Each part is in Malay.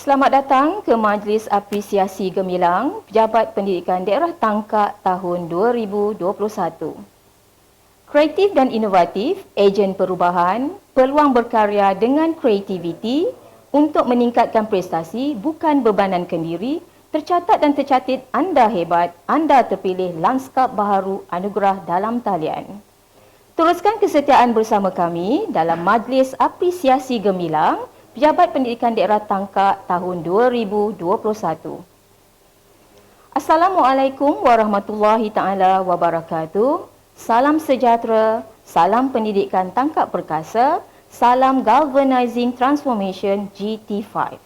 Selamat datang ke Majlis Apresiasi Gemilang Pejabat Pendidikan Daerah Tangkak tahun 2021. Kreatif dan inovatif, ejen perubahan, peluang berkarya dengan kreativiti untuk meningkatkan prestasi bukan bebanan kendiri, tercatat dan tercatat anda hebat, anda terpilih Lanskap Baharu Anugerah dalam talian. Teruskan kesetiaan bersama kami dalam Majlis Apresiasi Gemilang Pejabat Pendidikan Daerah Tangkak tahun 2021. Assalamualaikum warahmatullahi taala wabarakatuh. Salam sejahtera, salam pendidikan tangkap perkasa, salam galvanizing transformation GT5.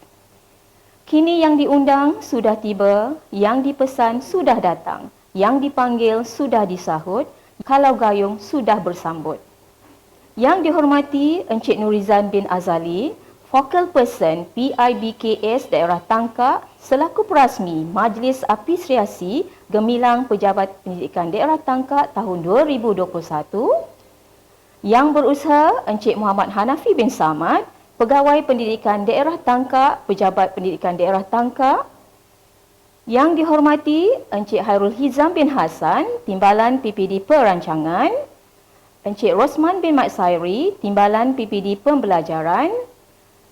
Kini yang diundang sudah tiba, yang dipesan sudah datang, yang dipanggil sudah disahut, kalau gayung sudah bersambut. Yang dihormati Encik Nurizan bin Azali, Focal Person PIBKS Daerah Tangkak selaku perasmi Majlis Apresiasi Gemilang Pejabat Pendidikan Daerah Tangkak tahun 2021. Yang berusaha Encik Muhammad Hanafi bin Samad, Pegawai Pendidikan Daerah Tangkak, Pejabat Pendidikan Daerah Tangkak. Yang dihormati Encik Hairul Hizam bin Hassan, Timbalan PPD Perancangan. Encik Rosman bin Mat Sairi, Timbalan PPD Pembelajaran.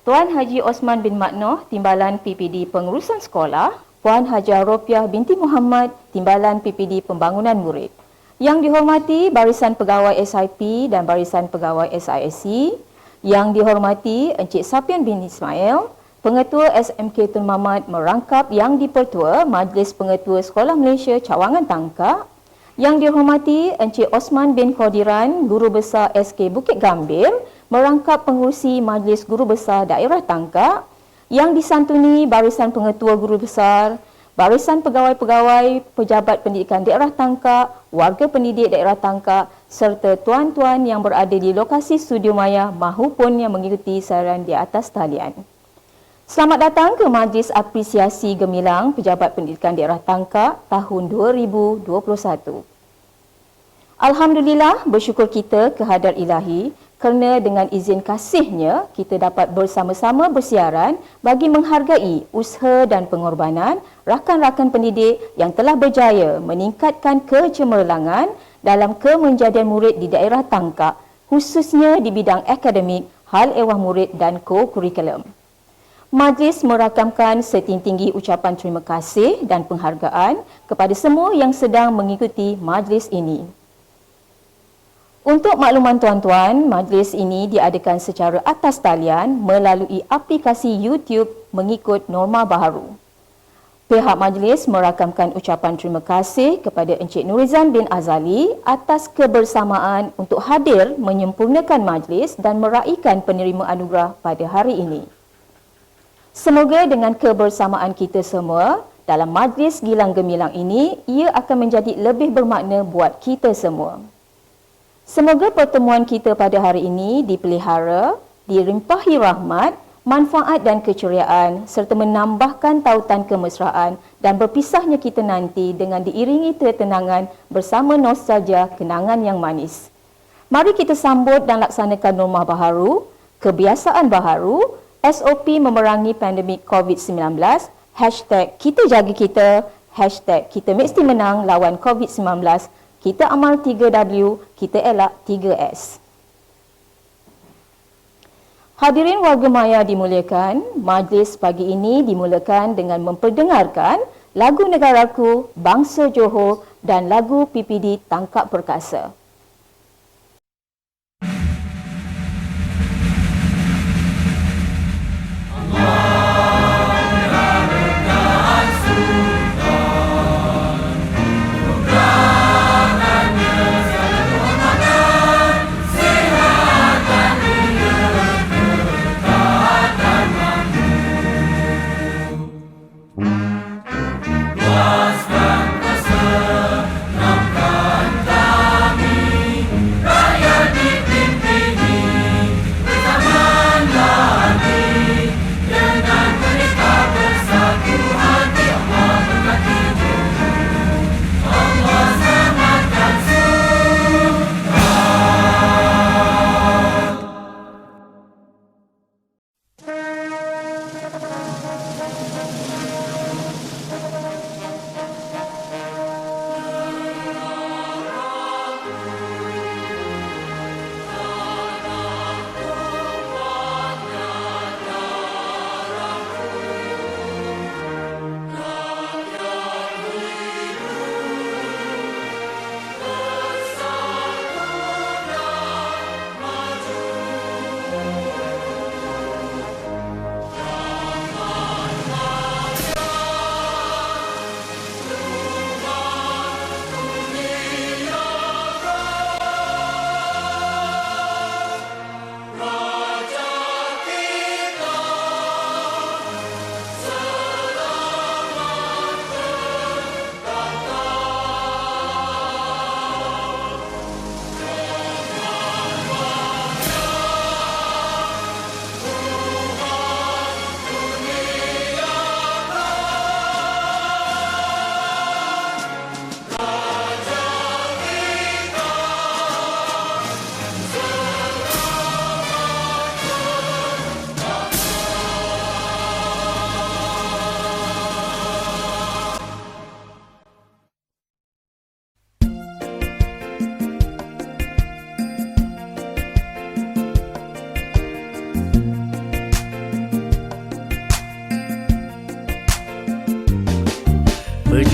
Tuan Haji Osman bin Maknoh, Timbalan PPD Pengurusan Sekolah. Puan Hajah Ropiah binti Muhammad, Timbalan PPD Pembangunan Murid. Yang dihormati Barisan Pegawai SIP dan Barisan Pegawai SISC. Yang dihormati Encik Sapian bin Ismail, Pengetua SMK Tun Mamat merangkap yang dipertua Majlis Pengetua Sekolah Malaysia Cawangan Tangkak. Yang dihormati Encik Osman bin Khodiran, Guru Besar SK Bukit Gambir, merangkap pengurusi Majlis Guru Besar Daerah Tangkak. Yang disantuni Barisan Pengetua Guru Besar, Barisan Pegawai-Pegawai Pejabat Pendidikan Daerah Tangkak, warga pendidik daerah Tangkak, serta tuan-tuan yang berada di lokasi studio maya mahupun yang mengikuti siaran di atas talian. Selamat datang ke Majlis Apresiasi Gemilang Pejabat Pendidikan Daerah Tangkak tahun 2021. Alhamdulillah, bersyukur kita kehadrat Ilahi kerana dengan izin kasihnya kita dapat bersama-sama bersiaran bagi menghargai usaha dan pengorbanan rakan-rakan pendidik yang telah berjaya meningkatkan kecemerlangan dalam kemenjadian murid di daerah Tangkak, khususnya di bidang akademik, hal ehwal murid dan co-kurikulum. Majlis merakamkan setinggi-tinggi ucapan terima kasih dan penghargaan kepada semua yang sedang mengikuti majlis ini. Untuk makluman tuan-tuan, majlis ini diadakan secara atas talian melalui aplikasi YouTube mengikut norma baharu. Pihak majlis merakamkan ucapan terima kasih kepada Encik Nurizan bin Azali atas kebersamaan untuk hadir menyempurnakan majlis dan meraihkan penerima anugerah pada hari ini. Semoga dengan kebersamaan kita semua dalam majlis Gilang Gemilang ini, ia akan menjadi lebih bermakna buat kita semua. Semoga pertemuan kita pada hari ini dipelihara, dilimpahi rahmat, manfaat dan keceriaan serta menambahkan tautan kemesraan dan berpisahnya kita nanti dengan diiringi ketenangan bersama nostalgia kenangan yang manis. Mari kita sambut dan laksanakan norma baharu, kebiasaan baharu, SOP memerangi pandemik COVID-19, #kita jaga kita, #kita mesti menang lawan COVID-19, kita amal 3W, kita elak 3S. Hadirin warga maya dimuliakan, majlis pagi ini dimulakan dengan memperdengarkan lagu Negaraku, Bangsa Johor dan lagu PPD Tangkap Perkasa. Namkan kami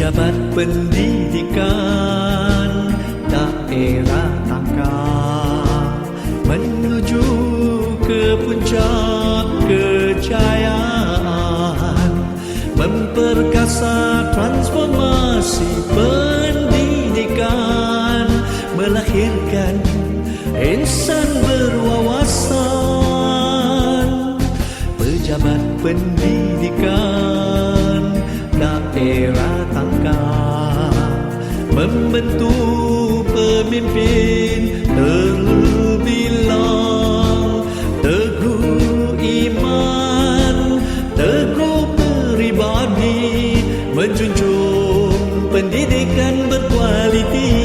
Pejabat pendidikan daerah Tangkap menuju ke puncak kejayaan, memperkasa transformasi pendidikan, melahirkan insan berwawasan. Pejabat pendidikan daerah Tangkap membentuk pemimpin terbilang teguh iman, teguh peribadi, menjunjung pendidikan berkualiti.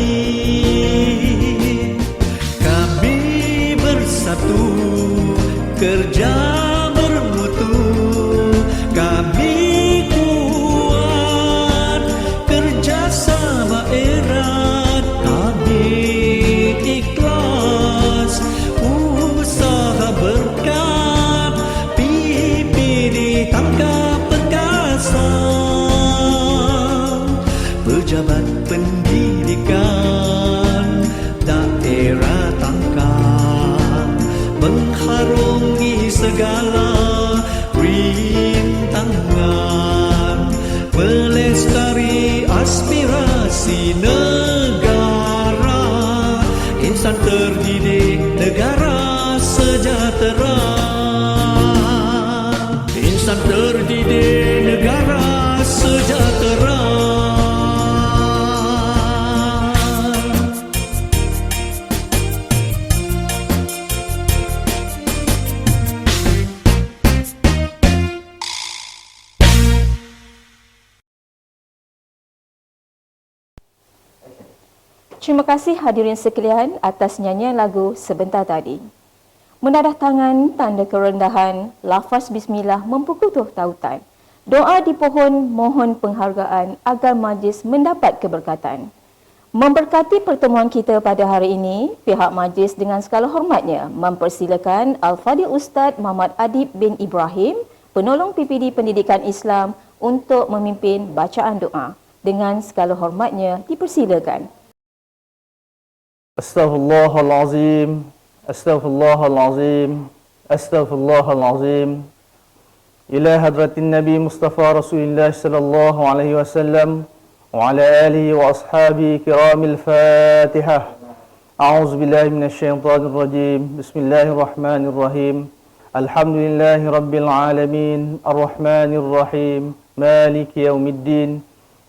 Kami bersatu, kerja bermutu, kami kuat, kerjasama erat, kami ikhlas, usaha berkat, PPD Tangkap perkasa. Pejabat pendidikan daerah Tangkap mengharungi segala rintangan, melestari aspirasi negara, insan terdidik, negara sejahtera. Insan terdidik, negara sejahtera. Terima kasih hadirin sekalian atas nyanyian lagu sebentar tadi. Menadah tangan, tanda kerendahan, lafaz bismillah memperkutuh tautan. Doa di pohon, mohon penghargaan agar majlis mendapat keberkatan. Memberkati pertemuan kita pada hari ini, pihak majlis dengan segala hormatnya mempersilakan Al-Fadhil Ustaz Muhammad Adib bin Ibrahim, penolong PPD Pendidikan Islam untuk memimpin bacaan doa. Dengan segala hormatnya dipersilakan. Astaghfirullahalazim, astaghfirullahalazim, astaghfirullahalazim. Ila hadratin Nabi Mustafa Rasulullah sallallahu alaihi wasallam wa ala alihi wa ashabihi kiramil Fatihah. A'udzu billahi minasyaitonir rajim. Bismillahirrahmanirrahim. Alhamdulillahi rabbil alamin, arrahmanir rahim, maliki yaumiddin.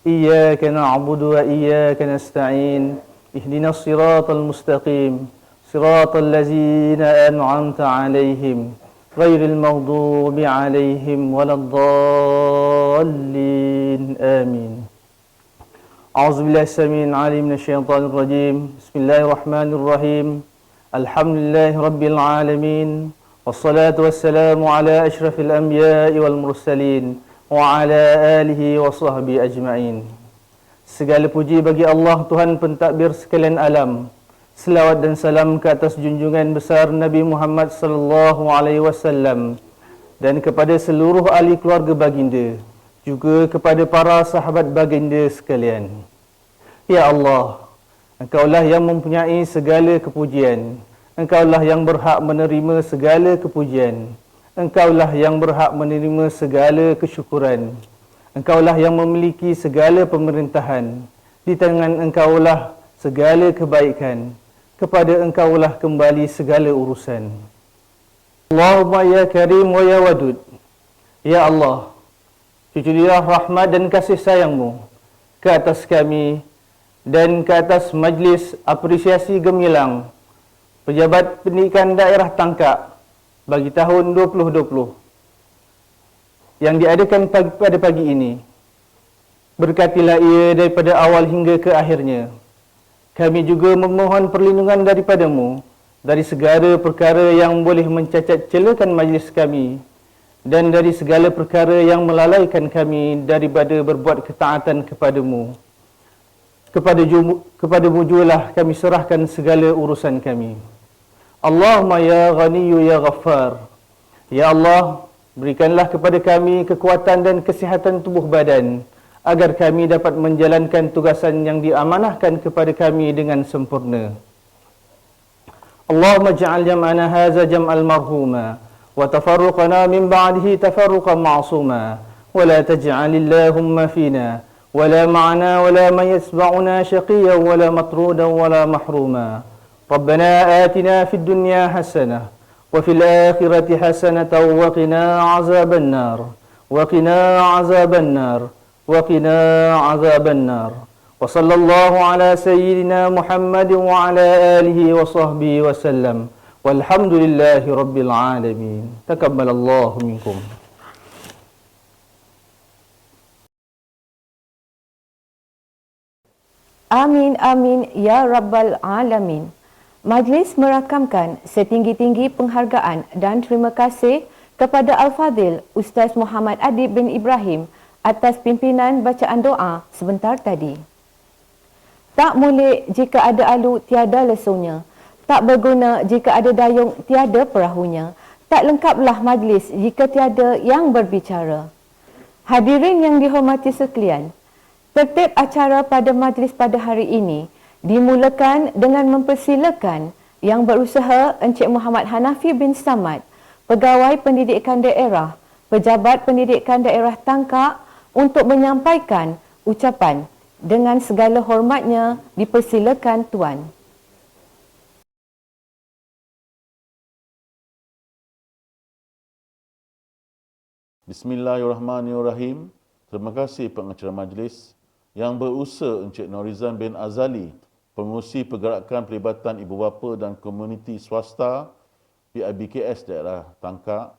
Iyyaka na'budu wa iyyaka nasta'in. اهدنا الصراط المستقيم صراط الذين أنعمت عليهم غير المغضوب عليهم ولا الضالين آمين. أعوذ بالله السميع العليم من الشيطان الرجيم. بسم الله الرحمن الرحيم. الحمد لله رب العالمين والصلاة والسلام على أشرف الأنبياء والمرسلين وعلى آله وصحبه أجمعين. Segala puji bagi Allah, Tuhan pentadbir sekalian alam. Selawat dan salam ke atas junjungan besar Nabi Muhammad sallallahu alaihi wasallam dan kepada seluruh ahli keluarga baginda, juga kepada para sahabat baginda sekalian. Ya Allah, Engkaulah yang mempunyai segala kepujian. Engkaulah yang berhak menerima segala kepujian. Engkaulah yang berhak menerima segala kesyukuran. Engkaulah yang memiliki segala pemerintahan. Di tangan Engkaulah segala kebaikan. Kepada Engkaulah kembali segala urusan. Allahumma ya Karim wa ya Wadud. Ya Allah, cucurilah rahmat dan kasih sayang-Mu ke atas kami dan ke atas majlis apresiasi gemilang Pejabat Pendidikan Daerah Tangkap bagi tahun 2020 yang diadakan pada pagi ini. Berkatilah ia daripada awal hingga ke akhirnya. Kami juga memohon perlindungan daripada-Mu dari segala perkara yang boleh mencacat celakan majlis kami dan dari segala perkara yang melalaikan kami daripada berbuat ketaatan kepada-Mu. Kepada-Mu jugalah kami serahkan segala urusan kami. Allahumma ya Ghaniyyu ya Ghaffar. Ya Allah, berikanlah kepada kami kekuatan dan kesihatan tubuh badan agar kami dapat menjalankan tugasan yang diamanahkan kepada kami dengan sempurna. Allahumma ja'al jam'ana hadza jam'al marhuma wa tafarruqana min ba'dihi tafarruqan ma'suma wa la taj'al Allahumma fina wa la ma'ana wa la man yasma'una shaqiyyan wa la matrudan wa la mahruma. Rabbana atina fid dunya hasanah wa fil akhirati hasanatan wa qina 'adzaban nar wa qina 'adzaban nar وقنا عذاب النار وصلى الله على سيدنا محمد وعلى آله وصحبه وسلم والحمد لله رب العالمين تقبل الله منكم. Amin amin ya rabbal alamin. Majlis merakamkan setinggi-tinggi penghargaan dan terima kasih kepada Al-Fadhil Ustaz Muhammad Adib bin Ibrahim atas pimpinan bacaan doa sebentar tadi. Tak molek jika ada alu tiada lesunya. Tak berguna jika ada dayung tiada perahunya. Tak lengkaplah majlis jika tiada yang berbicara. Hadirin yang dihormati sekalian, tertib acara pada majlis pada hari ini dimulakan dengan mempersilakan yang berusaha Encik Muhammad Hanafi bin Samad, Pegawai Pendidikan Daerah, Pejabat Pendidikan Daerah Tangkak, untuk menyampaikan ucapan. Dengan segala hormatnya, dipersilakan Tuan. Bismillahirrahmanirrahim. Terima kasih pengacara majlis. Yang berusaha Encik Norizan bin Azali, Pengurusi Pergerakan Pelibatan Ibu Bapa dan Komuniti Swasta PIBKS Daerah Tangkak.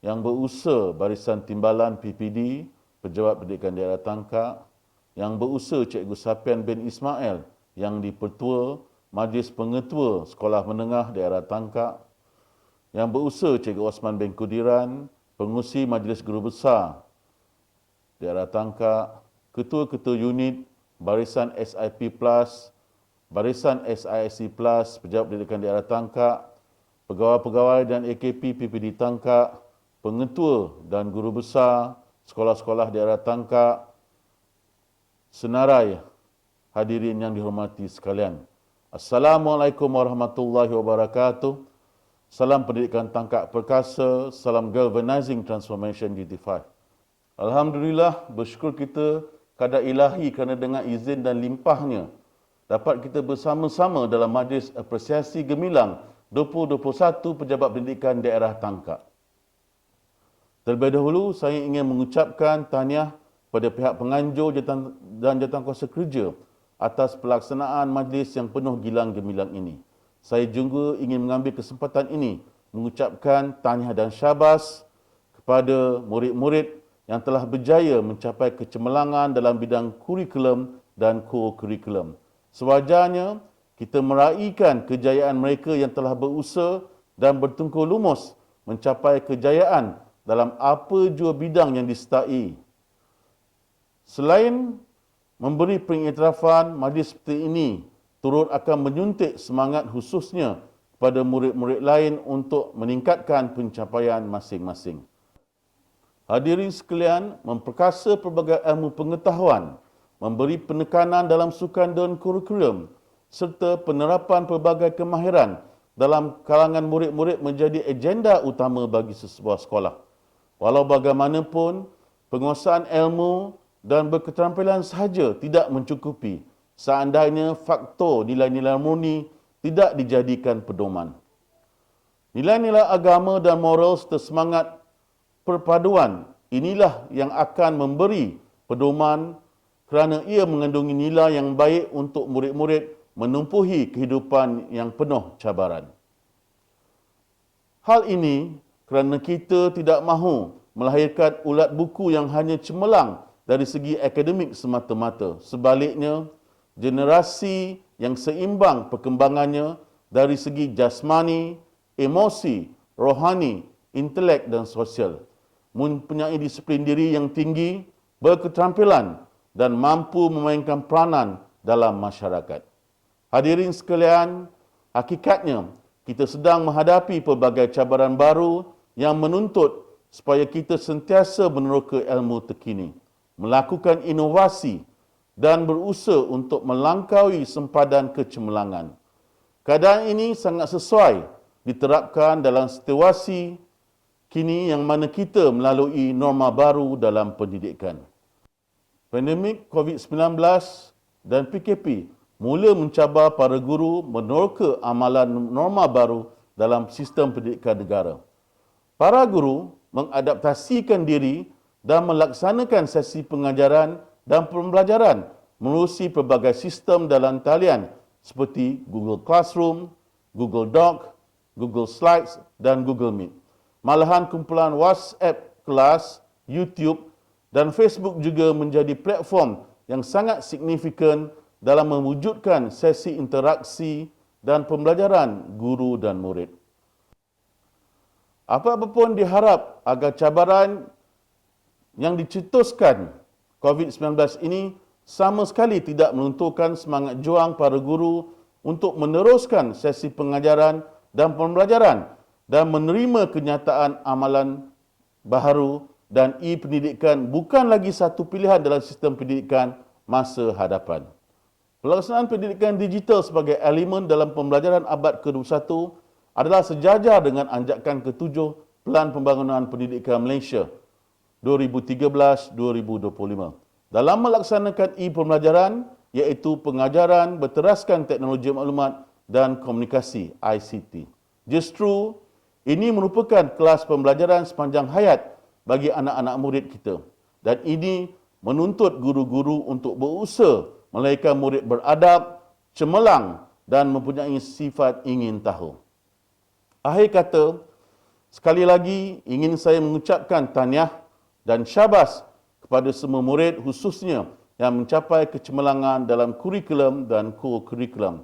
Yang berusaha Barisan Timbalan PPD, Pejabat Pendidikan Daerah Tangkak. Yang berusaha Cikgu Sapian bin Ismail, yang di-Pertua Majlis Pengetua Sekolah Menengah Daerah Tangkak. Yang berusaha Cikgu Osman bin Kudiran, Pengurusi Majlis Guru Besar Daerah Tangkak. Ketua-ketua unit Barisan SIP Plus, Barisan SISC Plus, Pejabat Pendidikan Daerah Tangkak, Pegawai-pegawai dan AKP PPD Tangkak, Pengetua dan Guru Besar Sekolah-sekolah Daerah Tangkak, senarai hadirin yang dihormati sekalian. Assalamualaikum warahmatullahi wabarakatuh. Salam Pendidikan Tangkak Perkasa, salam Galvanizing Transformation GT5. Alhamdulillah, bersyukur kita kepada ilahi kerana dengan izin dan limpahnya dapat kita bersama-sama dalam majlis apresiasi gemilang 2021 Pejabat Pendidikan Daerah Tangkak. Terlebih dahulu, saya ingin mengucapkan tahniah pada pihak penganjur dan jawatankuasa kerja atas pelaksanaan majlis yang penuh gilang gemilang ini. Saya juga ingin mengambil kesempatan ini mengucapkan tahniah dan syabas kepada murid-murid yang telah berjaya mencapai kecemerlangan dalam bidang kurikulum dan co-kurikulum. Sewajarnya, kita meraihkan kejayaan mereka yang telah berusaha dan bertengkur lumus mencapai kejayaan dalam apa jua bidang yang disertai. Selain memberi pengiktirafan, majlis seperti ini turut akan menyuntik semangat khususnya kepada murid-murid lain untuk meningkatkan pencapaian masing-masing. Hadirin sekalian, memperkasa pelbagai ilmu pengetahuan, memberi penekanan dalam sukan dan kurikulum, serta penerapan pelbagai kemahiran dalam kalangan murid-murid menjadi agenda utama bagi sesebuah sekolah. Walau bagaimanapun, penguasaan ilmu dan berketerampilan sahaja tidak mencukupi seandainya faktor nilai-nilai murni tidak dijadikan pedoman. Nilai-nilai agama dan moral serta semangat perpaduan inilah yang akan memberi pedoman kerana ia mengandungi nilai yang baik untuk murid-murid menumpuhi kehidupan yang penuh cabaran. Hal ini kerana kita tidak mahu melahirkan ulat buku yang hanya cemerlang dari segi akademik semata-mata. Sebaliknya, generasi yang seimbang perkembangannya dari segi jasmani, emosi, rohani, intelek dan sosial, mempunyai disiplin diri yang tinggi, berketerampilan dan mampu memainkan peranan dalam masyarakat. Hadirin sekalian, hakikatnya kita sedang menghadapi pelbagai cabaran baru yang menuntut supaya kita sentiasa meneroka ilmu terkini. melakukan inovasi dan berusaha untuk melangkaui sempadan kecemerlangan. Keadaan ini sangat sesuai diterapkan dalam situasi kini yang mana kita melalui norma baru dalam pendidikan. Pandemik COVID-19 dan PKP mula mencabar para guru meneroka amalan norma baru dalam sistem pendidikan negara. Para guru mengadaptasikan diri dan melaksanakan sesi pengajaran dan pembelajaran menerusi pelbagai sistem dalam talian seperti Google Classroom, Google Doc, Google Slides dan Google Meet. Malahan kumpulan WhatsApp kelas, YouTube dan Facebook juga menjadi platform yang sangat signifikan dalam mewujudkan sesi interaksi dan pembelajaran guru dan murid. Apa-apa pun diharap agar cabaran yang dicetuskan COVID-19 ini sama sekali tidak melunturkan semangat juang para guru untuk meneruskan sesi pengajaran dan pembelajaran dan menerima kenyataan amalan baharu dan e-pendidikan bukan lagi satu pilihan dalam sistem pendidikan masa hadapan. Pelaksanaan pendidikan digital sebagai elemen dalam pembelajaran abad ke-21 adalah sejajar dengan anjakan ke-7 Pelan Pembangunan Pendidikan Malaysia 2013-2025. Dalam melaksanakan e-pembelajaran iaitu pengajaran berteraskan teknologi maklumat dan komunikasi ICT. Justru ini merupakan kelas pembelajaran sepanjang hayat bagi anak-anak murid kita dan ini menuntut guru-guru untuk berusaha melainkan murid beradab, cemerlang dan mempunyai sifat ingin tahu. Akhir kata, sekali lagi ingin saya mengucapkan tahniah dan syabas kepada semua murid khususnya yang mencapai kecemerlangan dalam kurikulum dan co-kurikulum.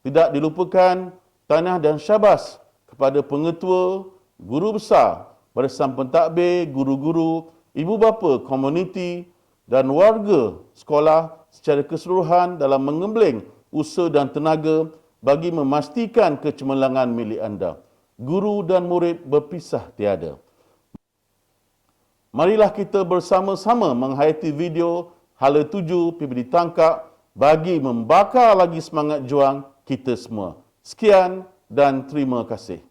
Tidak dilupakan tahniah dan syabas kepada pengetua, guru besar, barisan pentadbir, guru-guru, ibu bapa, komuniti dan warga sekolah secara keseluruhan dalam mengembling usaha dan tenaga bagi memastikan kecemerlangan milik anda. Guru dan murid berpisah tiada. Marilah kita bersama-sama menghayati video Hala 7 PBD Tangkak bagi membakar lagi semangat juang kita semua. Sekian dan terima kasih.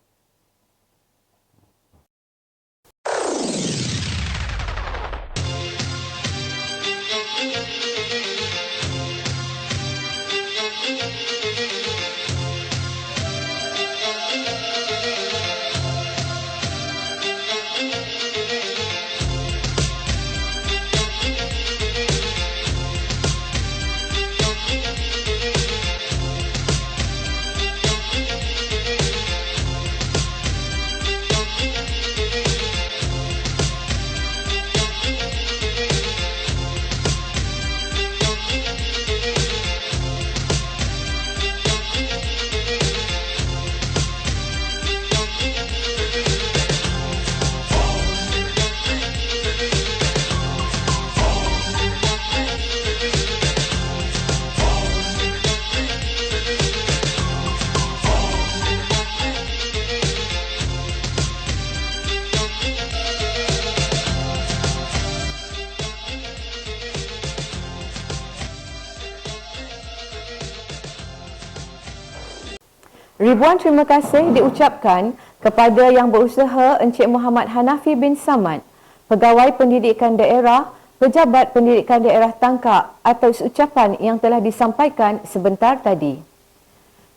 Ribuan terima kasih diucapkan kepada yang berusaha Encik Muhammad Hanafi bin Samad, Pegawai Pendidikan Daerah, Pejabat Pendidikan Daerah Tangkak atas ucapan yang telah disampaikan sebentar tadi.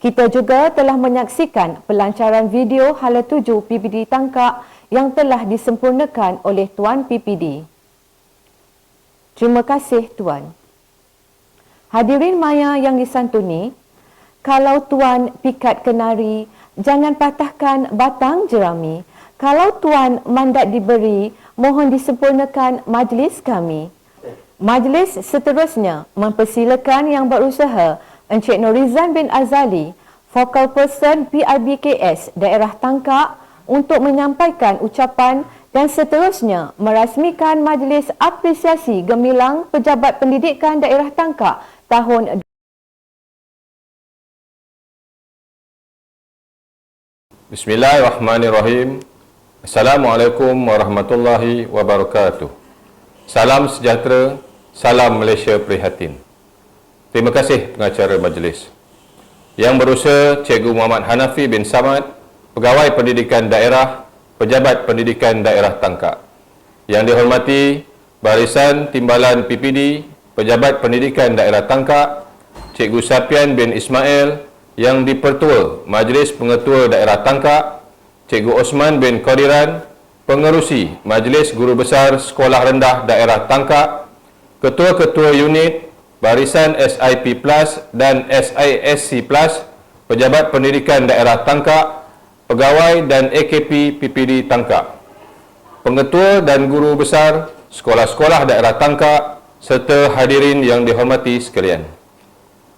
Kita juga telah menyaksikan pelancaran video Hala 7 PPD Tangkak yang telah disempurnakan oleh Tuan PPD. Terima kasih Tuan. Hadirin maya yang disantuni, kalau Tuan pikat kenari, jangan patahkan batang jerami. Kalau Tuan mandat diberi, mohon disempurnakan majlis kami. Majlis seterusnya mempersilakan yang berusaha Encik Norizan bin Azali, Focal Person PIBKS Daerah Tangkak untuk menyampaikan ucapan dan seterusnya merasmikan Majlis Apresiasi Gemilang Pejabat Pendidikan Daerah Tangkak tahun Bismillahirrahmanirrahim. Assalamualaikum warahmatullahi wabarakatuh. Salam sejahtera, salam Malaysia prihatin. Terima kasih pengacara majlis. Yang berusaha Cikgu Muhammad Hanafi bin Samad, Pegawai Pendidikan Daerah, Pejabat Pendidikan Daerah Tangkak. Yang dihormati Barisan Timbalan PPD, Pejabat Pendidikan Daerah Tangkak, Cikgu Sapian bin Ismail, yang dipertua Majlis Pengetua Daerah Tangkak, Cikgu Osman bin Qadiran, Pengerusi Majlis Guru Besar Sekolah Rendah Daerah Tangkak, Ketua-Ketua Unit, Barisan SIP Plus dan SISC Plus, Pejabat Pendidikan Daerah Tangkak, Pegawai dan AKP PPD Tangkak, Pengetua dan Guru Besar Sekolah-Sekolah Daerah Tangkak, serta hadirin yang dihormati sekalian.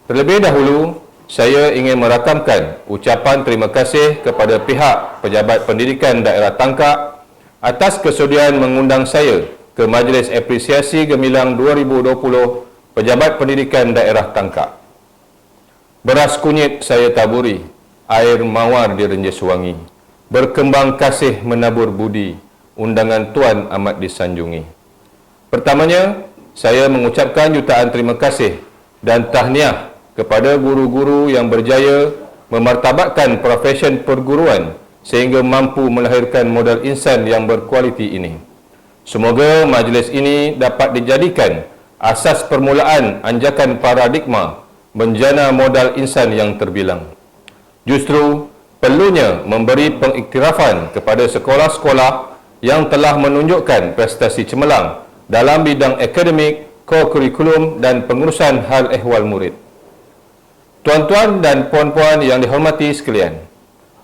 Terlebih dahulu, saya ingin merakamkan ucapan terima kasih kepada pihak Pejabat Pendidikan Daerah Tangkak atas kesudian mengundang saya ke Majlis Apresiasi Gemilang 2020 Pejabat Pendidikan Daerah Tangkak. Beras kunyit saya taburi, air mawar direnjes wangi, berkembang kasih menabur budi, undangan Tuan amat disanjungi. Pertamanya, saya mengucapkan jutaan terima kasih dan tahniah kepada guru-guru yang berjaya memartabatkan profesen perguruan sehingga mampu melahirkan modal insan yang berkualiti ini. Semoga majlis ini dapat dijadikan asas permulaan anjakan paradigma menjana modal insan yang terbilang. Justru perlunya memberi pengiktirafan kepada sekolah-sekolah yang telah menunjukkan prestasi cemerlang dalam bidang akademik, ko-kurikulum dan pengurusan hal ehwal murid. Tuan-tuan dan puan-puan yang dihormati sekalian,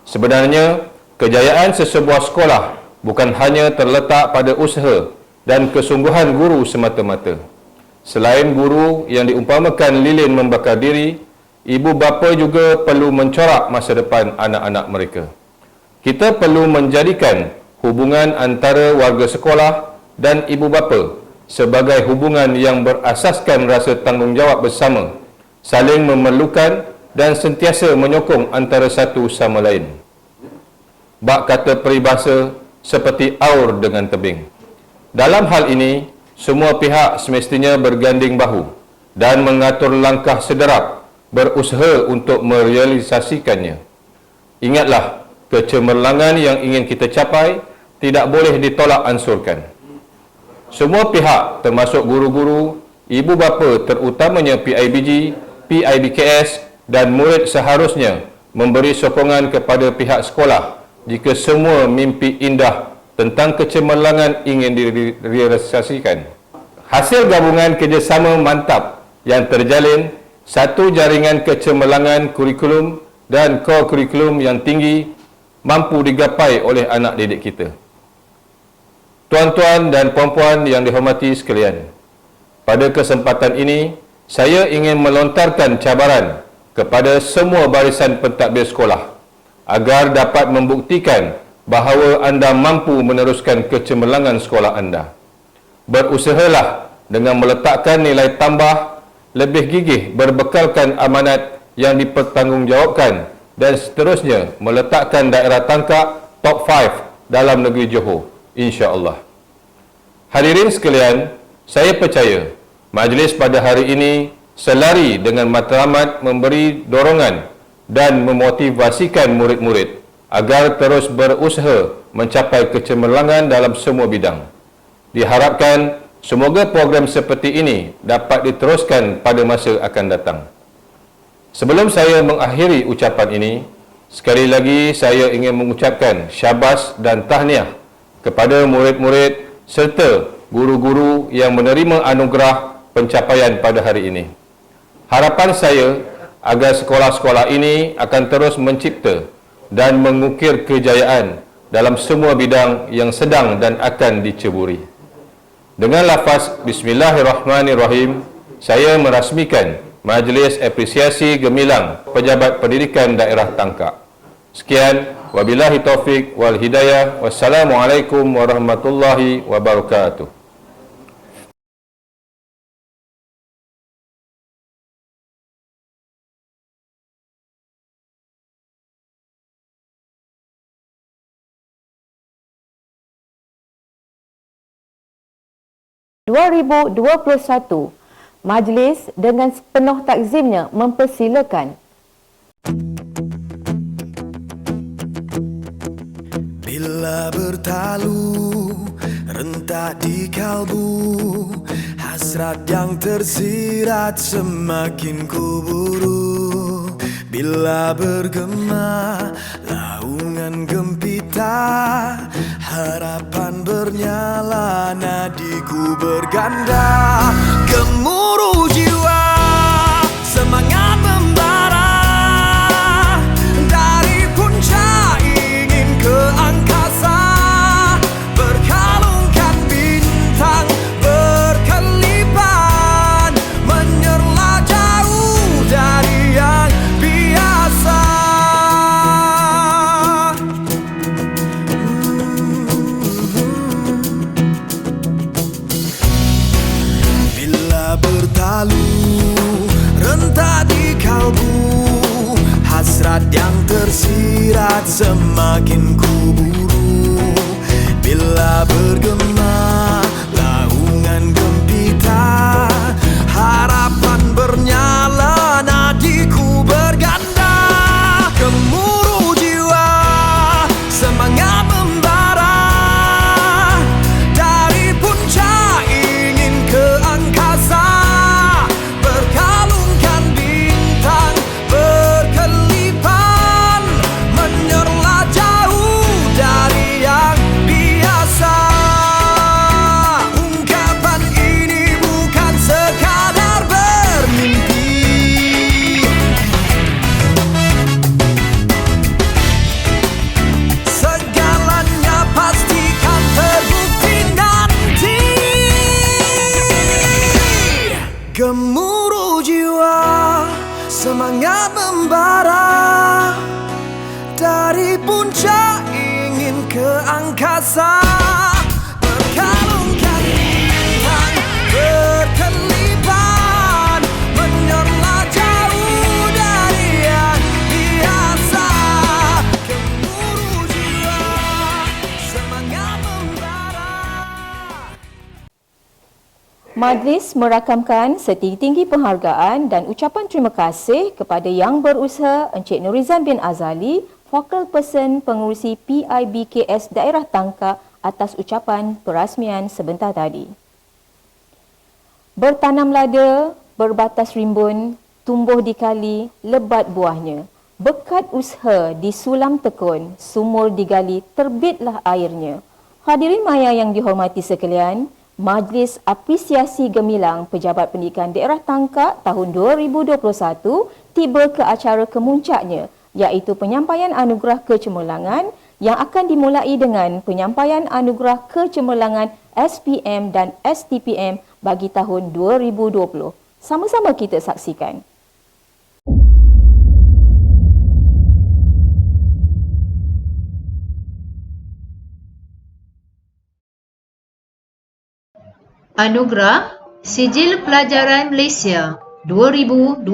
sebenarnya kejayaan sesebuah sekolah bukan hanya terletak pada usaha dan kesungguhan guru semata-mata. Selain guru yang diumpamakan lilin membakar diri, ibu bapa juga perlu mencorak masa depan anak-anak mereka. Kita perlu menjadikan hubungan antara warga sekolah dan ibu bapa sebagai hubungan yang berasaskan rasa tanggungjawab bersama, saling memerlukan dan sentiasa menyokong antara satu sama lain. Bak kata peribahasa seperti aur dengan tebing. Dalam hal ini, semua pihak semestinya berganding bahu dan mengatur langkah sederap berusaha untuk merealisasikannya. Ingatlah, kecemerlangan yang ingin kita capai tidak boleh ditolak ansurkan. Semua pihak termasuk guru-guru, ibu bapa terutamanya PIBG, PIBKS dan murid seharusnya memberi sokongan kepada pihak sekolah jika semua mimpi indah tentang kecemerlangan ingin direalisasikan. Hasil gabungan kerjasama mantap yang terjalin, satu jaringan kecemerlangan kurikulum dan ko-kurikulum yang tinggi mampu digapai oleh anak didik kita. Tuan-tuan dan puan-puan yang dihormati sekalian, pada kesempatan ini, saya ingin melontarkan cabaran kepada semua barisan pentadbir sekolah agar dapat membuktikan bahawa anda mampu meneruskan kecemerlangan sekolah anda. Berusahalah dengan meletakkan nilai tambah, lebih gigih berbekalkan amanat yang dipertanggungjawabkan dan seterusnya meletakkan daerah Tangkak top 5 dalam negeri Johor, insya-Allah. Hadirin sekalian, saya percaya majlis pada hari ini selari dengan matlamat memberi dorongan dan memotivasikan murid-murid agar terus berusaha mencapai kecemerlangan dalam semua bidang. Diharapkan semoga program seperti ini dapat diteruskan pada masa akan datang. Sebelum saya mengakhiri ucapan ini, sekali lagi saya ingin mengucapkan syabas dan tahniah kepada murid-murid serta guru-guru yang menerima anugerah pencapaian pada hari ini. Harapan saya agar sekolah-sekolah ini akan terus mencipta dan mengukir kejayaan dalam semua bidang yang sedang dan akan diceburi. Dengan lafaz Bismillahirrahmanirrahim, saya merasmikan Majlis Apresiasi Gemilang Pejabat Pendidikan Daerah Tangkak. Sekian, wabillahi taufik wal hidayah. Wassalamualaikum warahmatullahi wabarakatuh. 2021. Majlis dengan sepenuh takzimnya mempersilakan. Bila bertalu rentak di kalbu, hasrat yang tersirat semakin kuburu. Bila bergema laungan gempita, harapan bernyala, nadiku berganda. Gemuruh jiwa, semangat membara, dari puncak ingin ke angkasa, berkalungkan bintang berkelipan, menyerlah jauh dari yang biasa. Bila bertalu rentak di kalbu, hasrat yang tersirat semakin kuburu. Bila bergema laungan gempita, harapan bernyala, nadiku berganda. Gemuruh jiwa, semangat membara, dari puncak ingin ke angkasa, berkalungkan bintang berkelipan, menyerlah jauh dari yang biasa. Ungkapan ini bukan sekadar bermimpi, segalanya pastikan terbukti nanti. Gemuruh jiwa, semangat membara, dari puncak ingin ke angkasa, berkalungkan bintang berkelipan, menyerlah jauh dari yang biasa. Gemuruh jiwa, semangat membara. Majlis merakamkan setinggi-tinggi penghargaan dan ucapan terima kasih kepada Yang Berusaha Encik Nurizan bin Azali, Focal Person Pengurusi PIBKS Daerah Tangkak atas ucapan perasmian sebentar tadi. Bertanam lada, berbatas rimbun, tumbuh di kali, lebat buahnya. Berkat usaha disulam tekun, sumur digali, terbitlah airnya. Hadirin maya yang dihormati sekalian, Majlis Apresiasi Gemilang Pejabat Pendidikan Daerah Tangkak tahun 2021 tiba ke acara kemuncaknya, iaitu penyampaian anugerah kecemerlangan yang akan dimulai dengan penyampaian anugerah kecemerlangan SPM dan STPM bagi tahun 2020. Sama-sama kita saksikan. Anugerah Sijil Pelajaran Malaysia 2020.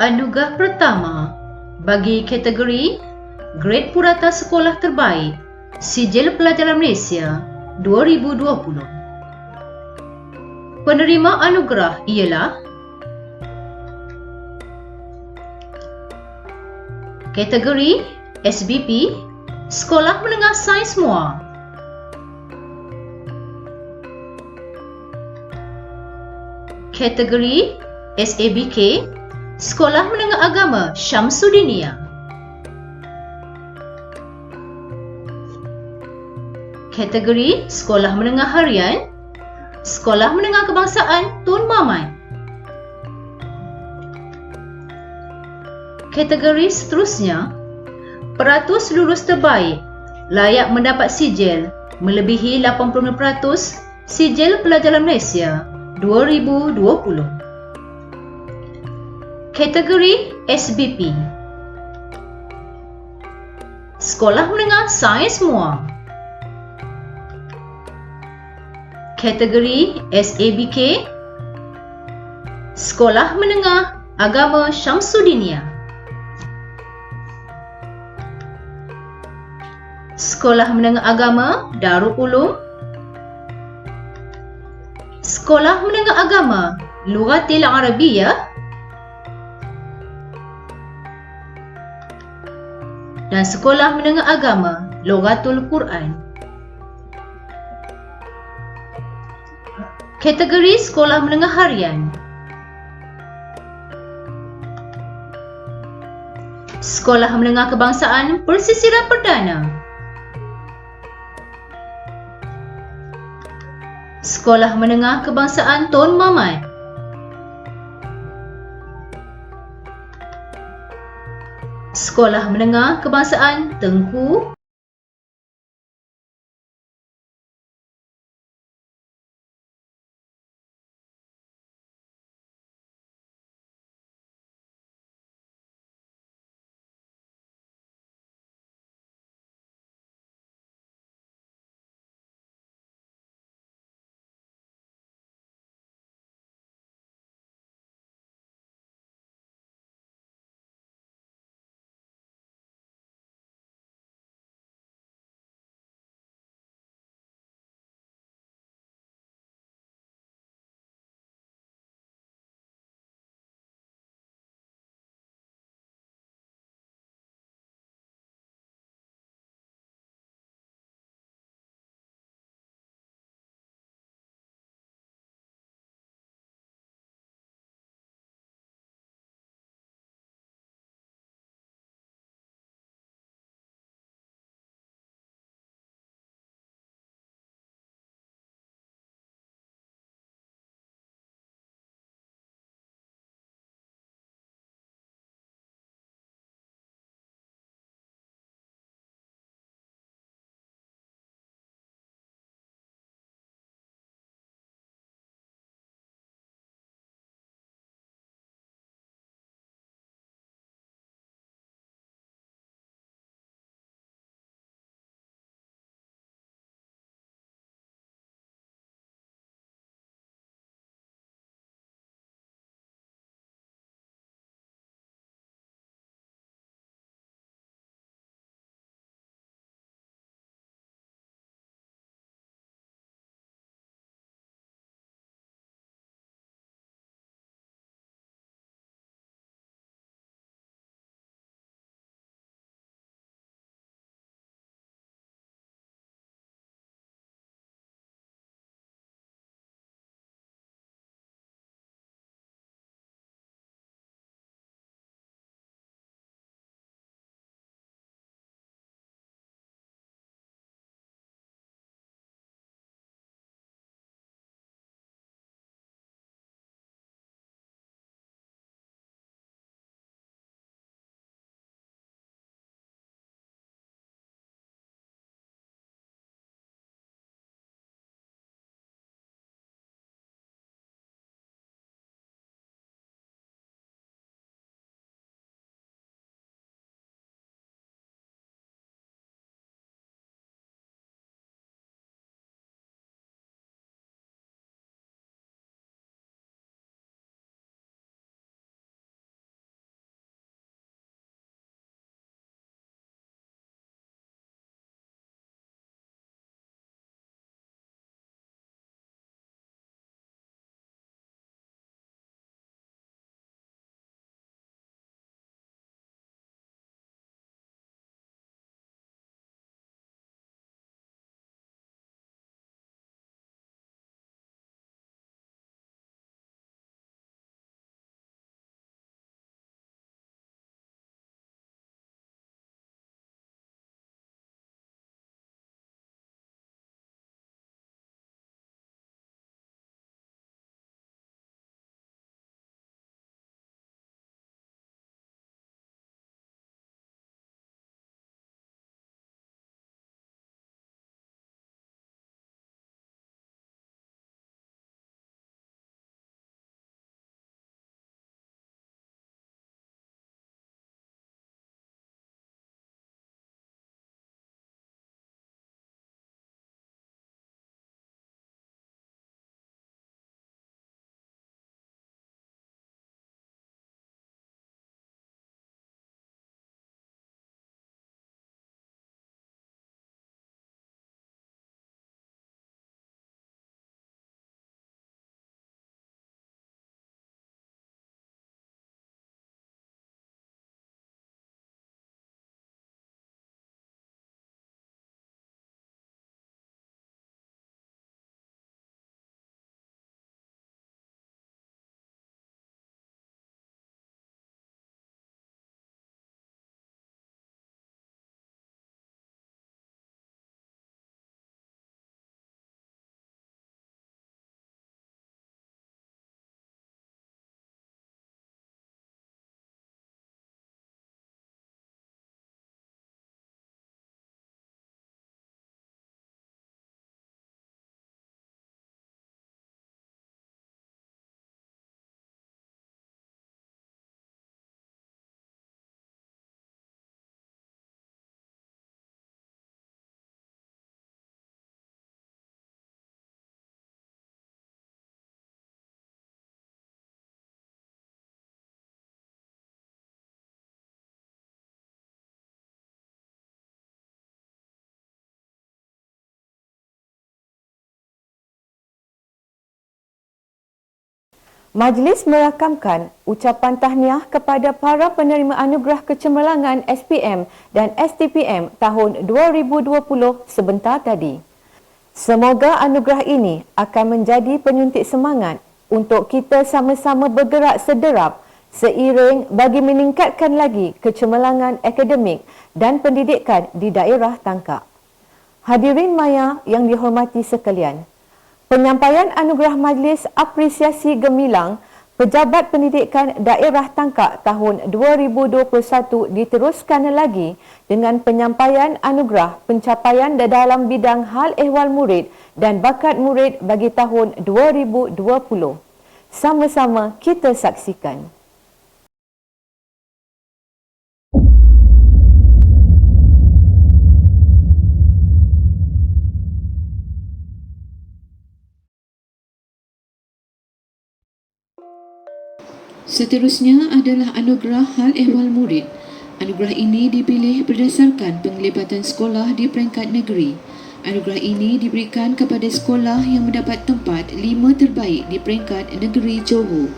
Anugerah pertama bagi kategori Grade Purata Sekolah Terbaik Sijil Pelajaran Malaysia 2020. Penerima anugerah ialah kategori SBP Sekolah Menengah Sains Muar. Kategori SABK Sekolah Menengah Agama Syamsuddiniyah. Kategori Sekolah Menengah Harian Sekolah Menengah Kebangsaan Tun Maman. Kategori seterusnya, peratus lulus terbaik layak mendapat sijil melebihi 85% Sijil Pelajaran Malaysia 2020. Kategori SBP Sekolah Menengah Sains Muar. Kategori SABK Sekolah Menengah Agama Syamsuddiniyah. Sekolah Menengah Agama Darul Ulum, Sekolah Menengah Agama Lughatil Arabiyyah dan Sekolah Menengah Agama Lughatul Quran. Kategori Sekolah Menengah Harian. Sekolah Menengah Kebangsaan Persisiran Perdana, Sekolah Menengah Kebangsaan Tun Mamat, Sekolah Menengah Kebangsaan Tengku Majlis merakamkan ucapan tahniah kepada para penerima anugerah kecemerlangan SPM dan STPM tahun 2020 sebentar tadi. Semoga anugerah ini akan menjadi penyuntik semangat untuk kita sama-sama bergerak sederap seiring bagi meningkatkan lagi kecemerlangan akademik dan pendidikan di daerah Tangkak. Hadirin maya yang dihormati sekalian, penyampaian anugerah Majlis Apresiasi Gemilang Pejabat Pendidikan Daerah Tangkak tahun 2021 diteruskan lagi dengan penyampaian anugerah pencapaian dalam bidang hal ehwal murid dan bakat murid bagi tahun 2020. Sama-sama kita saksikan. Seterusnya adalah anugerah hal ehwal murid. Anugerah ini dipilih berdasarkan penglibatan sekolah di peringkat negeri. Anugerah ini diberikan kepada sekolah yang mendapat tempat 5 terbaik di peringkat negeri Johor.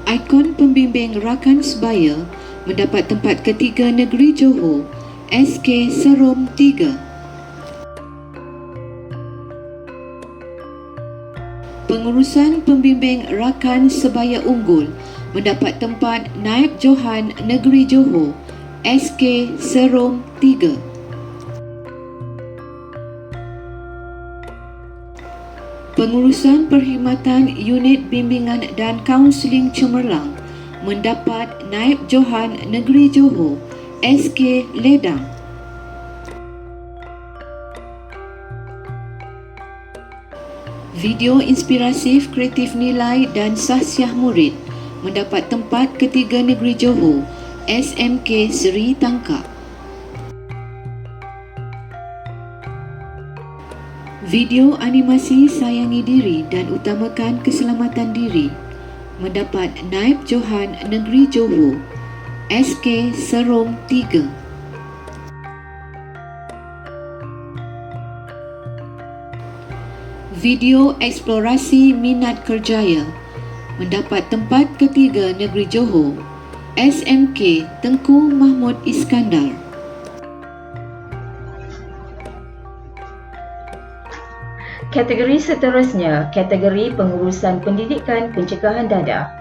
Ikon pembimbing rakan sebaya mendapat tempat ketiga negeri Johor, SK Serom 3. Pengurusan pembimbing rakan sebaya unggul mendapat tempat Naib Johan Negeri Johor, SK Serom 3. Pengurusan perkhidmatan unit bimbingan dan kaunseling cemerlang mendapat Naib Johan Negeri Johor, SK Ledang. Video inspirasif kreatif nilai dan sahsiah murid mendapat tempat ketiga negeri Johor, SMK Seri Tangkak. Video animasi sayangi diri dan utamakan keselamatan diri mendapat Naib Johan Negeri Johor, SK Serom 3. Video eksplorasi minat kerjaya mendapat tempat ketiga negeri Johor, SMK Tengku Mahmud Iskandar. Kategori seterusnya, kategori pengurusan pendidikan pencegahan dadah.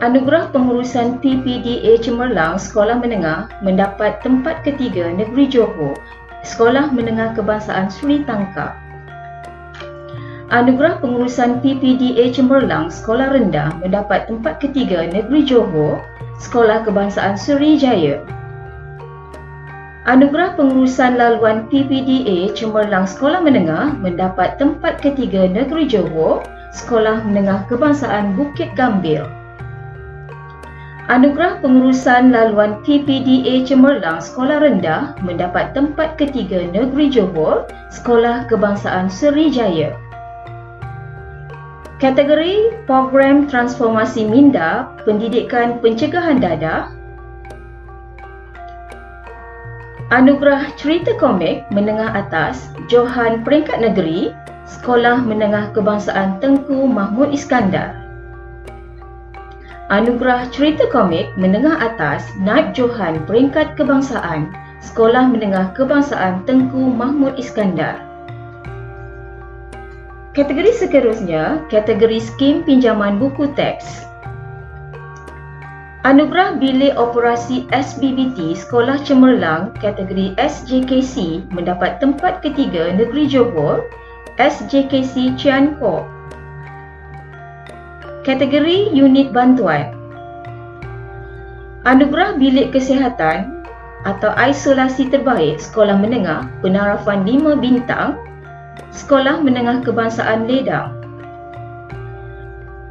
Anugerah pengurusan TPDA Cemerlang Sekolah Menengah mendapat tempat ketiga negeri Johor, Sekolah Menengah Kebangsaan Seri Tangkak. Anugerah pengurusan PPDA Cemerlang Sekolah Rendah mendapat tempat ketiga negeri Johor, Sekolah Kebangsaan Seri Jaya. Anugerah pengurusan laluan PPDA Cemerlang Sekolah Menengah mendapat tempat ketiga negeri Johor, Sekolah Menengah Kebangsaan Bukit Gambir. Anugerah pengurusan laluan PPDA Cemerlang Sekolah Rendah mendapat tempat ketiga negeri Johor, Sekolah Kebangsaan Seri Jaya. Kategori Program Transformasi Minda Pendidikan Pencegahan Dadah. Anugerah Cerita Komik Menengah Atas Johan Peringkat Negeri, Sekolah Menengah Kebangsaan Tengku Mahmud Iskandar. Anugerah Cerita Komik Menengah Atas Naib Johan Peringkat Kebangsaan, Sekolah Menengah Kebangsaan Tengku Mahmud Iskandar. Kategori seterusnya, kategori Skim Pinjaman Buku Teks. Anugerah Bilik Operasi SBBT Sekolah Cemerlang kategori SJKC mendapat tempat ketiga negeri Johor, SJKC Chian Kok. Kategori Unit Bantuan. Anugerah Bilik Kesihatan atau Isolasi Terbaik Sekolah Menengah Penarafan 5 Bintang, Sekolah Menengah Kebangsaan Ledang.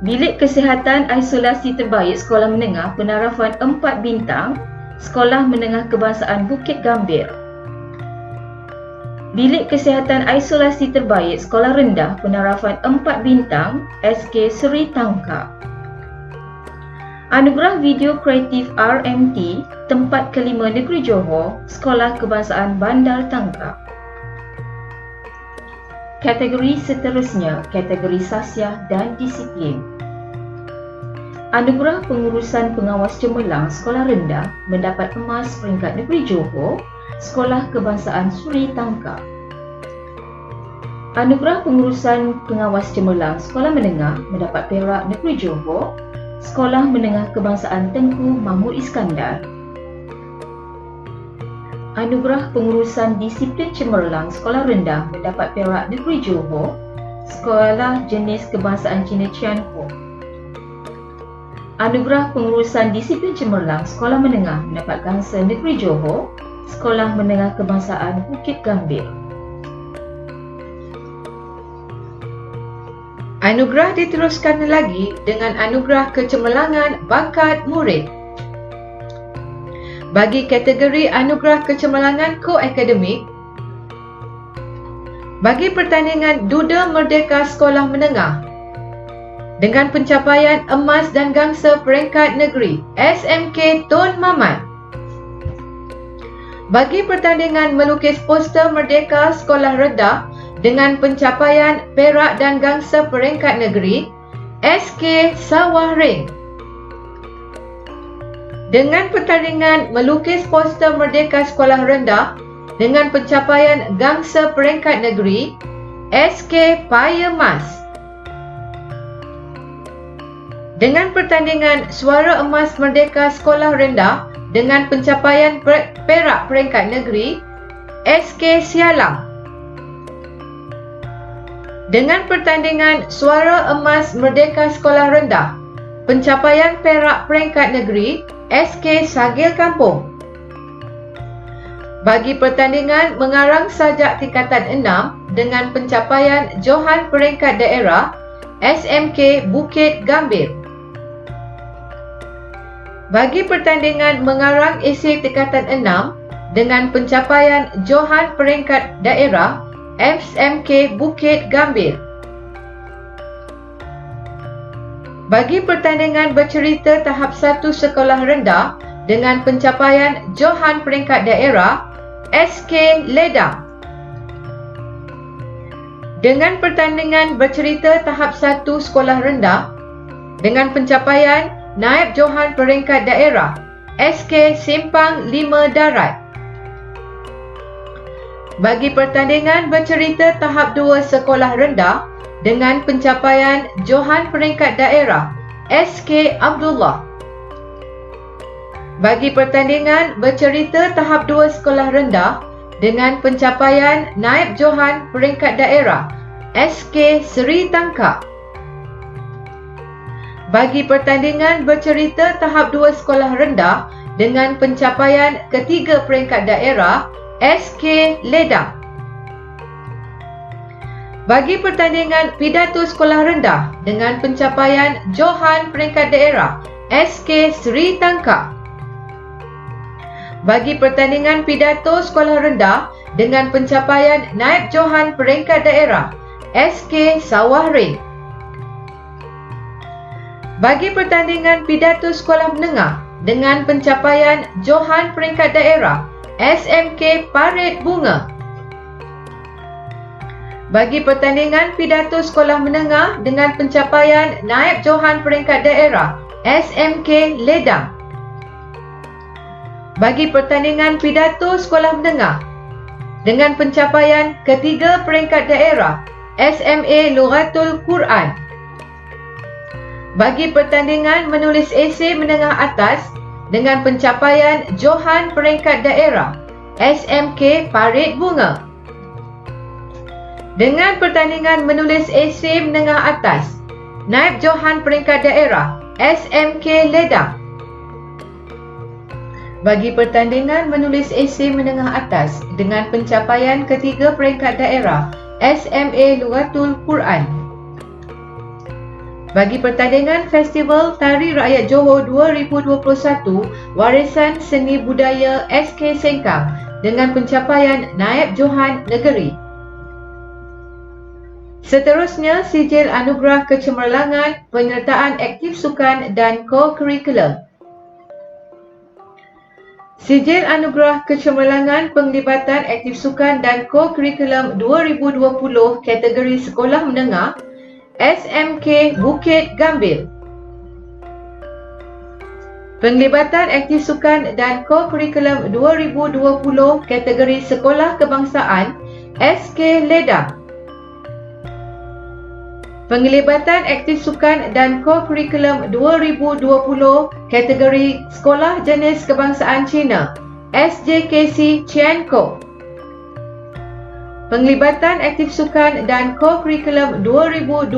Bilik Kesihatan Isolasi Terbaik Sekolah Menengah Penarafan 4 Bintang, Sekolah Menengah Kebangsaan Bukit Gambir. Bilik Kesihatan Isolasi Terbaik Sekolah Rendah Penarafan 4 Bintang, SK Seri Tangkak. Anugerah Video Kreatif RMT tempat kelima Negeri Johor, Sekolah Kebangsaan Bandar Tangkap. Kategori seterusnya, kategori sasiah dan disiplin. Anugerah Pengurusan Pengawas Cemerlang Sekolah Rendah mendapat emas peringkat Negeri Johor, Sekolah Kebangsaan Suri Tangkap. Anugerah Pengurusan Pengawas Cemerlang Sekolah Menengah mendapat perak Negeri Johor, Sekolah Menengah Kebangsaan Tengku Mahmud Iskandar. Anugerah Pengurusan Disiplin Cemerlang Sekolah Rendah mendapat perak Negeri Johor, Sekolah Jenis Kebangsaan Cina Cianpo. Anugerah Pengurusan Disiplin Cemerlang Sekolah Menengah mendapat gangsa Negeri Johor, Sekolah Menengah Kebangsaan Bukit Gambir. Anugerah diteruskan lagi dengan Anugerah Kecemerlangan Bakat Murid. Bagi kategori Anugerah Kecemerlangan Ko-Akademik, bagi pertandingan Duda Merdeka Sekolah Menengah dengan pencapaian emas dan gangsa peringkat negeri SMK Tun Mamat. Bagi pertandingan melukis poster Merdeka Sekolah Rendah dengan pencapaian perak dan gangsa peringkat negeri SK Sawah Ring. Dengan pertandingan melukis poster Merdeka Sekolah Rendah dengan pencapaian gangsa peringkat negeri SK Paya Mas. Dengan pertandingan Suara Emas Merdeka Sekolah Rendah dengan pencapaian perak peringkat negeri SK Sialang. Dengan pertandingan Suara Emas Merdeka Sekolah Rendah, pencapaian perak peringkat negeri SK Sagil Kampung. Bagi pertandingan mengarang sajak tingkatan 6 dengan pencapaian Johan peringkat daerah SMK Bukit Gambir. Bagi pertandingan mengarang esei tingkatan 6 dengan pencapaian Johan peringkat daerah SMK Bukit Gambir. Bagi pertandingan bercerita tahap 1 sekolah rendah dengan pencapaian Johan peringkat daerah SK Ledang. Dengan pertandingan bercerita tahap 1 sekolah rendah dengan pencapaian Naib Johan peringkat daerah SK Simpang 5 Darat. Bagi pertandingan bercerita tahap 2 sekolah rendah dengan pencapaian Johan peringkat daerah SK Abdullah. Bagi pertandingan bercerita tahap 2 sekolah rendah dengan pencapaian Naib Johan peringkat daerah SK Seri Tangkap. Bagi pertandingan bercerita tahap 2 sekolah rendah dengan pencapaian ketiga peringkat daerah SK Ledang. Bagi pertandingan pidato sekolah rendah dengan pencapaian Johan peringkat daerah SK Seri Tangkap. Bagi pertandingan pidato sekolah rendah dengan pencapaian Naib Johan peringkat daerah SK Sawah Ring. Bagi pertandingan pidato sekolah menengah dengan pencapaian Johan peringkat daerah SMK Parit Bunga. Bagi pertandingan pidato sekolah menengah dengan pencapaian Naib Johan peringkat daerah SMK Ledang. Bagi pertandingan pidato sekolah menengah dengan pencapaian ketiga peringkat daerah SMA Lughatul Quran. Bagi pertandingan menulis esei menengah atas dengan pencapaian Johan peringkat daerah SMK Parit Bunga. Dengan pertandingan menulis esei menengah atas Naib Johan peringkat daerah SMK Ledang. Bagi pertandingan menulis esei menengah atas dengan pencapaian ketiga peringkat daerah SMA Lughatul Quran. Bagi pertandingan Festival Tari Rakyat Johor 2021 Warisan Seni Budaya SK Sengkang dengan pencapaian Naib Johan Negeri. Seterusnya, sijil anugerah kecemerlangan, penyertaan aktif sukan dan co-curriculum. Sijil anugerah kecemerlangan penglibatan aktif sukan dan co-curriculum 2020 kategori sekolah menengah SMK Bukit Gambil. Penglibatan aktif sukan dan co-curriculum 2020 kategori sekolah kebangsaan SK Ledang. Penglibatan aktif sukan dan co-curriculum 2020 kategori sekolah jenis kebangsaan Cina SJKC Cianco. Penglibatan aktif sukan dan co-curriculum 2020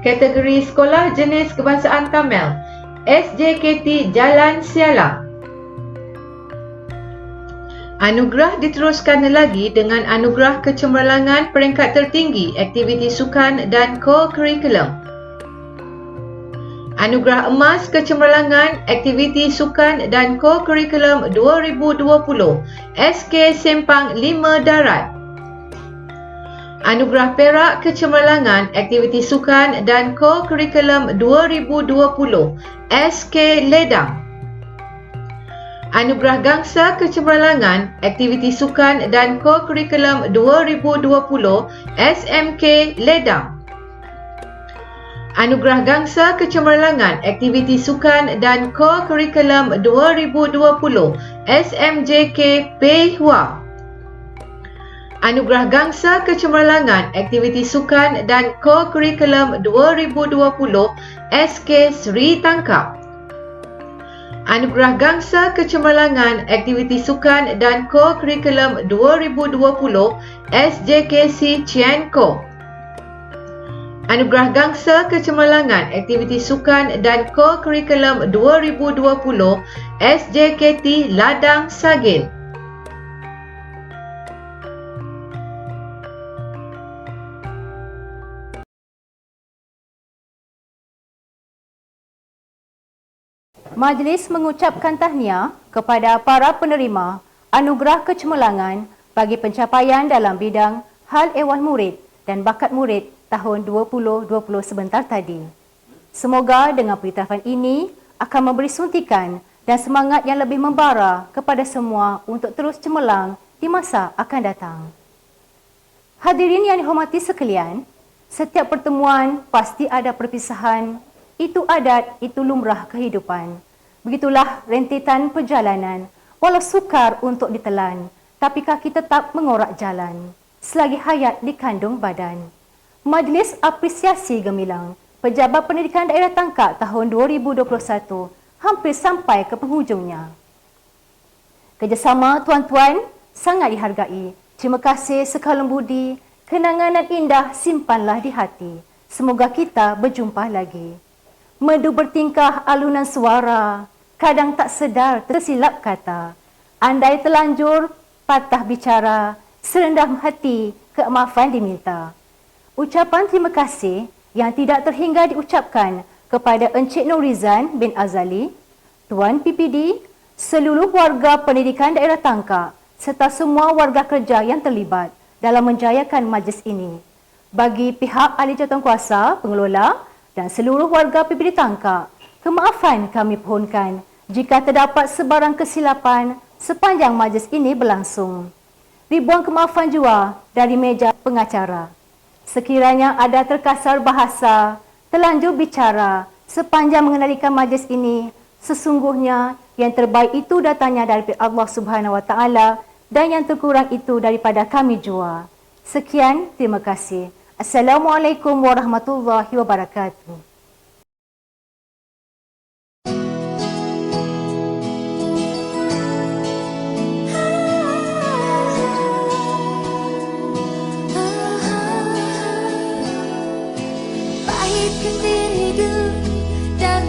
kategori sekolah jenis kebangsaan Tamil SJKT Jalan Sialang. Anugerah diteruskan lagi dengan anugerah kecemerlangan peringkat tertinggi aktiviti sukan dan co-curriculum. Anugerah emas kecemerlangan aktiviti sukan dan co-curriculum 2020 SK Sempang 5 Darat. Anugerah perak kecemerlangan aktiviti sukan dan co-curriculum 2020 SK Ledang. Anugerah gangsa kecemerlangan aktiviti sukan dan co-curriculum 2020 SMK Ledang. Anugerah gangsa kecemerlangan aktiviti sukan dan co-curriculum 2020 SMJK Pei Hua. Anugerah gangsa kecemerlangan aktiviti sukan dan co-curriculum 2020 SK Sri Tangkap. Anugerah gangsa kecemerlangan aktiviti sukan dan co-curriculum 2020 SJKC Cianco. Anugerah gangsa kecemerlangan aktiviti sukan dan co-curriculum 2020 SJKT Ladang Sagin. Majlis mengucapkan tahniah kepada para penerima anugerah kecemerlangan bagi pencapaian dalam bidang hal ehwal murid dan bakat murid tahun 2020 sebentar tadi. Semoga dengan pengiktirafan ini akan memberi suntikan dan semangat yang lebih membara kepada semua untuk terus cemerlang di masa akan datang. Hadirin yang dihormati sekalian, setiap pertemuan pasti ada perpisahan. Itu adat, itu lumrah kehidupan. Begitulah rentetan perjalanan, walau sukar untuk ditelan, tapi kaki tetap mengorak jalan, selagi hayat dikandung badan. Majlis apresiasi gemilang Pejabat Pendidikan Daerah Tangkak tahun 2021 hampir sampai ke penghujungnya. Kerjasama tuan-tuan sangat dihargai. Terima kasih sekalum budi, kenangan dan indah simpanlah di hati. Semoga kita berjumpa lagi. Merdu bertingkah alunan suara, kadang tak sedar tersilap kata. Andai telanjur, patah bicara, serendam hati, kemaafan diminta. Ucapan terima kasih yang tidak terhingga diucapkan kepada Encik Nurizan bin Azali, Tuan PPD, seluruh warga pendidikan daerah Tangkak serta semua warga kerja yang terlibat dalam menjayakan majlis ini. Bagi pihak ahli jawatankuasa, pengelola dan seluruh warga PPD Tangkak, kemaafan kami pohonkan jika terdapat sebarang kesilapan sepanjang majlis ini berlangsung. Ribuan kemaafan jua dari meja pengacara. Sekiranya ada terkasar bahasa, terlanjur bicara sepanjang mengendalikan majlis ini, sesungguhnya yang terbaik itu datangnya dari Allah Subhanahu Wa Taala dan yang terkurang itu daripada kami jua. Sekian, terima kasih. Assalamualaikum warahmatullahi wabarakatuh. Pahit kan diriku dan